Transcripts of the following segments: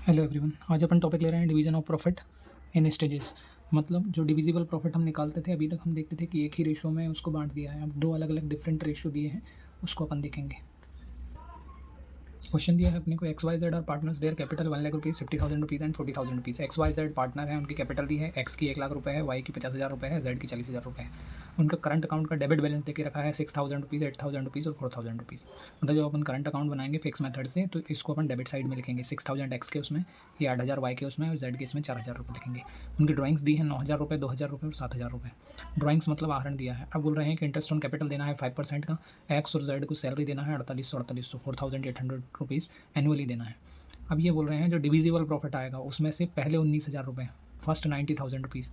Hello everyone, आज अपन topic ले रहे हैं division of profit in stages. मतलब जो डिविजिबल प्रॉफिट हम निकालते थे, अभी तक हम देखते थे कि एक ही रेशो में उसको बांट दिया है। अब दो अलग अलग डिफरेंट रेशो दिए हैं, उसको अपन देखेंगे। क्वेश्चन दिया है अपने को, X Y Z are partners, their capital 1,00,000 rupees, 50,000 rupees and 40,000 rupees. X Y Z partner है, उनकी कैपिटल दी है, एक्स की 1,00,000 रुपये है, वाई की 50,000 रुपये है, जेड की 40,000 रुपये है। उनका करंट अकाउंट का डेबिट बैलेंस देके रखा है 6,000 रुपीज़, 8,000 रुपीज़ और 4,000 रुपीज़। मतलब जब अपन करंट अकाउंट बनाएंगे फिक्स मेथड से, तो इसको अपन डेबिट साइड में लिखेंगे 6,000 एक्स के उसमें, ये 8,000 वाई के उसमें और जेड के इसमें 4,000 रुपये लिखेंगे। उनकी ड्राइंग्स दी है 9,000 रुपये, 2,000 रुपये और 7,000 रुपये। ड्राइंग्स मतलब आहरण दिया है। अब बोल रहे हैं कि इंटरेस्ट ऑन कैपिटल देना है 5% का, एक्स और जेड को सैलरी देना है 4800 4,800 रुपीज़ एनुअली देना है। अब ये बोल रहे हैं जो डिविजिबल प्रॉफिट आएगा उसमें से पहले 19,000 रुपये, फर्स्ट 90,000 रुपीज़।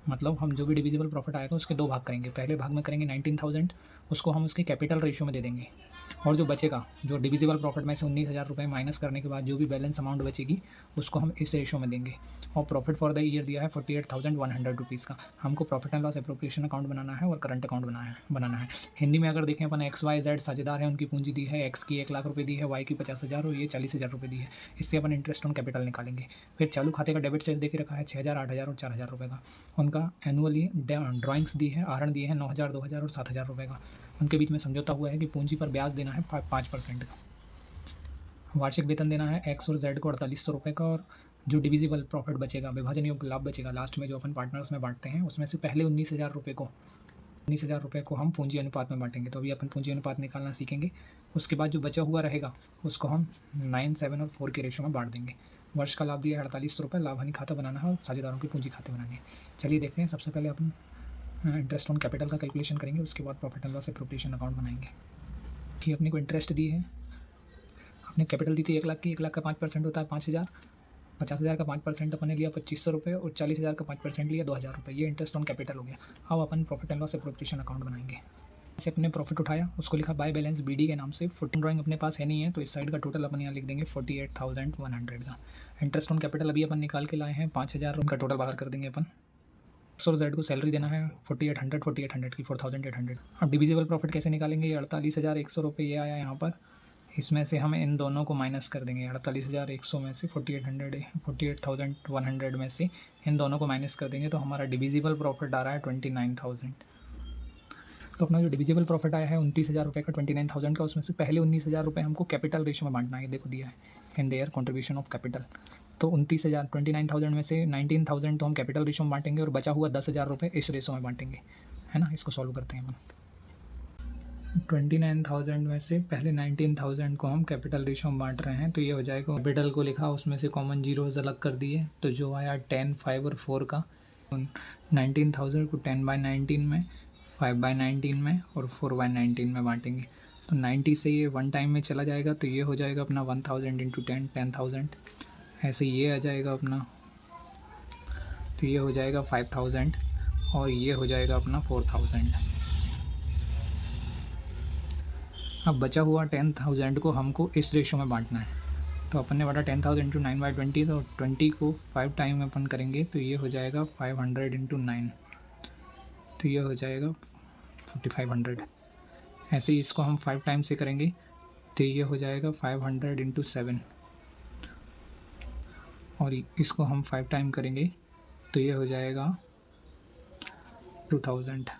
मतलब हम जो भी डिविजिबल प्रॉफिट आएगा उसके दो भाग करेंगे। पहले भाग में करेंगे 19,000, उसको हम उसके कैपिटल रेशियो में दे देंगे। और जो बचेगा, जो डिविजिबल प्रॉफिट में से 19,000 रुपये माइनस करने के बाद जो भी बैलेंस अमाउंट बचेगी उसको हम इस रेशियो में देंगे। और प्रॉफिट फॉर द ईयर दिया है 48,100 रुपीज़ का। हमको profit and loss appropriation account बनाना है और करंट अकाउंट बनाना है। हिंदी में अगर देखें अपन, एक्स वाई जेड साझेदार है, उनकी पूंजी दी है, एक्स की 1,00,000 रुपये दी है, वाई की 50,000 और ये 40,000 रुपये दी है। इससे अपन इंटरेस्ट ऑन कैपिटल निकालेंगे। फिर चालू खाते का डेबिट सेल्स देके रखा है 6,000, 8,000 और 4,000 रुपये का। उनका एनुअली ड्राइंग्स दी है, आहरण दिए हैं 9,000, 2,000 और 7,000 रुपये का। उनके बीच में समझौता हुआ है कि पूंजी पर ब्याज देना है 5% का। वार्षिक वेतन देना है एक्स और जेड को 4,800 रुपये का। और जो डिविजिबल प्रॉफिट बचेगा, विभाजन योग्य लाभ बचेगा लास्ट में जो अपन पार्टनर्स में बांटते हैं, उसमें से पहले 19,000 रुपये को हम पूंजी अनुपात में बांटेंगे। तो अभी अपन पूंजी अनुपात निकालना सीखेंगे। उसके बाद जो बचा हुआ रहेगा उसको हम 9, 7 और 4 के रेशो में बांट देंगे। वर्ष का लाभ दिया है 4800 रुपये, लाभ हानि खाता बनाना है और साझेदारों की पूंजी खाते बनाने हैं। चलिए देखते हैं। सबसे पहले अपन इंटरेस्ट ऑन कैपिटल का कैलकुलेशन करेंगे, उसके बाद profit and loss appropriation account बनाएंगे। कि अपने को इंटरेस्ट दी है, अपने कैपिटल दी थी 1,00,000 की, 1,00,000 का 5% होता है 5,000, 50,000 का 5% अपन ने लिया 2,500 रुपये और 40,000 का 5% लिया 2,000 रुपये। ये इंटरेस्ट ऑन कैपिटल हो गया। अब अपन profit and loss appropriation account बनाएंगे। से अपने प्रॉफिट उठाया, उसको लिखा बाय बैलेंस बीडी के नाम से। फुटिंग ड्राइंग अपने पास है नहीं है, तो इस साइड का टोटल अपन यहाँ लिख देंगे 48,100 का। इंटरेस्ट ऑन कैपिटल अभी अपन निकाल के लाए हैं 5,000, उनका टोटल बाहर कर देंगे अपन। एक्स और जेड को सैलरी देना है 4,800 की 4,800। अब डिविजिबल प्रॉफिट कैसे निकालेंगे? 48,100 रुपये ये आया यहाँ पर, इसमें से हम इन दोनों को माइनस कर देंगे। 48,100 में से 48,100 में से इन दोनों को माइनस कर देंगे, तो हमारा डिविजिबल प्रॉफिट आ रहा है 29,000। तो अपना जो डिविजिबल प्रॉफिट आया है 29,000 रुपये का, 29,000 का, उसमें से पहले 19,000 रुपये हमको कैपिटल रेशो में बांटना है। देखो दिया है in their contribution of capital. तो 29,000 में से 19,000 तो हम कैपिटल रेशो में बांटेंगे और बचा हुआ 10,000 रुपये इस रेशो में बांटेंगे, है ना। इसको सॉल्व करते हैं हम। 29,000 में से पहले 19,000 को हम कैपिटल रेशो में बांट रहे हैं, तो ये हो जाएगा। कैपिटल को लिखा, उसमें से कॉमन जीरोज अलग कर दिए, तो जो आया 10, 5 और 4 का। 19,000 को 10/19 में, 5/19 में और 4/19 में बांटेंगे। तो 90 से ये 1 टाइम में चला जाएगा, तो ये हो जाएगा अपना 1,000 इंटू 10, 10,000। ऐसे ये आ जाएगा अपना, तो ये हो जाएगा 5,000 और ये हो जाएगा अपना 4,000। अब बचा हुआ 10,000 को हमको इस रेशो में बांटना है। तो अपन ने बांटा 10,000 इंटू 9/20, तो 20 को 5 टाइम में अपन करेंगे, तो ये हो जाएगा 500 इंटू 9, तो ये हो जाएगा 4,500। ऐसे ही इसको हम 5 टाइम से करेंगे, तो ये हो जाएगा 500 इंटू 7, और इसको हम 5 टाइम करेंगे तो ये हो जाएगा 2,000।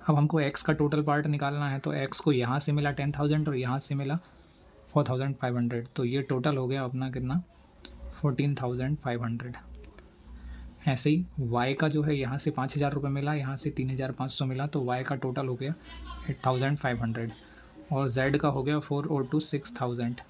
अब हमको x का टोटल पार्ट निकालना है, तो x को यहाँ से मिला 10,000 और यहाँ से मिला 4,500, तो ये टोटल हो गया अपना कितना, 14,500। ऐसे ही y का जो है, यहाँ से 5,000 रुपये मिला, यहाँ से 3,500 मिला, तो y का टोटल हो गया 8,500 और z का हो गया 4 और 2 6,000।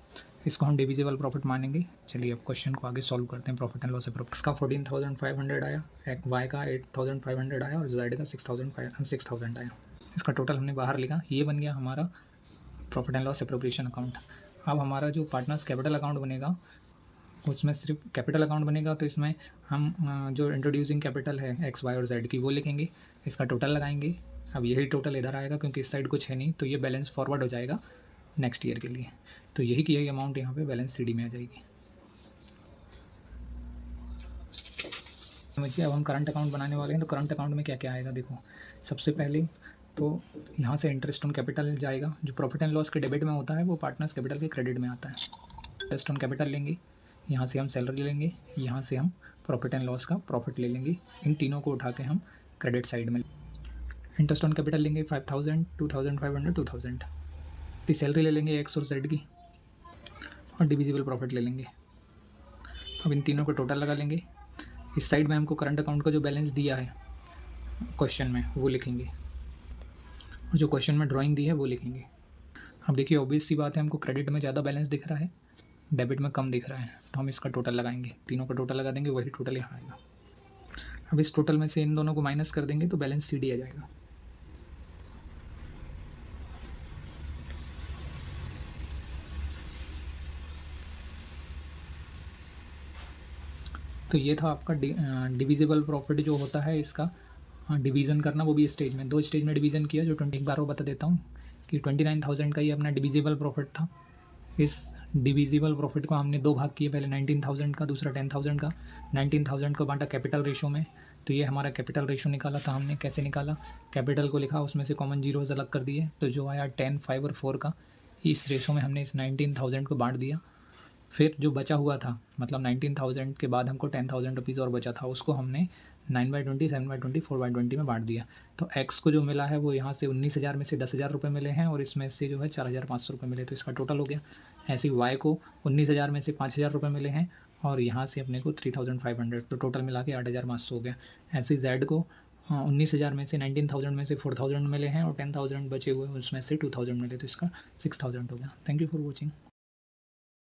इसको हम डिविजिबल प्रॉफिट मानेंगे। चलिए अब क्वेश्चन को आगे सॉल्व करते हैं। प्रॉफिट एंड लॉस प्रॉफिट का 14,500 आया, y का 8,500 आया और z का 6,000 आया। इसका टोटल हमने बाहर लिखा, ये बन गया हमारा profit and loss appropriation account. अब हमारा जो पार्टनर्स कैपिटल अकाउंट बनेगा, उसमें सिर्फ कैपिटल अकाउंट बनेगा, तो इसमें हम जो इंट्रोड्यूसिंग कैपिटल है एक्स वाई और जेड की वो लिखेंगे, इसका टोटल लगाएंगे। अब यही टोटल इधर आएगा क्योंकि इस साइड कुछ है नहीं, तो ये बैलेंस फॉरवर्ड हो जाएगा नेक्स्ट ईयर के लिए। तो यही की यही अमाउंट यहाँ पे बैलेंस सीडी में आ जाएगी। समझिए, अब हम करंट अकाउंट बनाने वाले हैं। तो करंट अकाउंट में क्या क्या आएगा देखो। सबसे पहले तो यहाँ से इंटरेस्ट ऑन कैपिटल जाएगा, जो प्रॉफिट एंड लॉस के डेबिट में होता है वो पार्टनर्स कैपिटल के क्रेडिट में आता है। इंटरेस्ट ऑन कैपिटल लेंगे, यहाँ से हम सैलरी लेंगे, यहाँ से हम प्रॉफिट एंड लॉस का प्रॉफिट ले लेंगे। इन तीनों को उठा के हम क्रेडिट साइड में इंटरेस्ट ऑन कैपिटल लेंगे 5000, 2500, 2000। तो सैलरी ले लेंगे एक्स और जेड की और डिविजिबल प्रॉफिट ले लेंगे। अब इन तीनों को टोटल लगा लेंगे। इस साइड में हमको करंट अकाउंट का जो बैलेंस दिया है क्वेश्चन में वो लिखेंगे, और जो क्वेश्चन में ड्राइंग दी है वो लिखेंगे। अब देखिए ऑब्वियस सी बात है, हमको क्रेडिट में ज़्यादा बैलेंस दिख रहा है, डेबिट में कम दिख रहा है, तो हम इसका टोटल लगाएंगे, तीनों का टोटल लगा देंगे, वही टोटल यहाँ आएगा। अब इस टोटल में से इन दोनों को माइनस कर देंगे तो बैलेंस CD आ जाएगा। तो ये था आपका डिविजिबल प्रॉफिट जो होता है, इसका डिवीज़न करना, वो भी स्टेज में, 2 स्टेज में डिवीज़न किया। जो 20 एक बार वो बता देता हूँ कि 29,000 का ये अपना डिविजिबल प्रॉफिट था। इस डिविजिबल प्रॉफिट को हमने 2 भाग किए, पहले 19,000 का, दूसरा 10,000 का। 19,000 को बांटा कैपिटल रेशो में, तो ये हमारा कैपिटल रेशो निकाला था हमने। कैसे निकाला? कैपिटल को लिखा, उसमें से कॉमन जीरोज़ अलग कर दिए, तो जो आया 10, 5 और 4 का, इस रेशो में हमने इस 19,000 को बांट दिया। फिर जो बचा हुआ था, मतलब 19,000 के बाद हमको 10,000 रुपीज़ और बचा था, उसको हमने 9/20, 7/20, 4/20 में बांट दिया। तो एक्स को जो मिला है वो यहाँ से 19,000 में से 10,000 रुपये मिले हैं, और इसमें से जो है 4,500 रुपये मिले, तो इसका टोटल हो गया। ऐसे ही वाई को 19,000 में से 5,000 रुपये मिले हैं, और यहाँ से अपने को 3,500, तो टोटल मिला के 8,500 हो गया। ऐसे ही जेड को 19,000 में से 19,000 में से 4,000 मिले हैं, और 10,000 बचे हुए उसमें से 2,000 मिले, तो इसका 6,000 हो गया। Thank you for watching.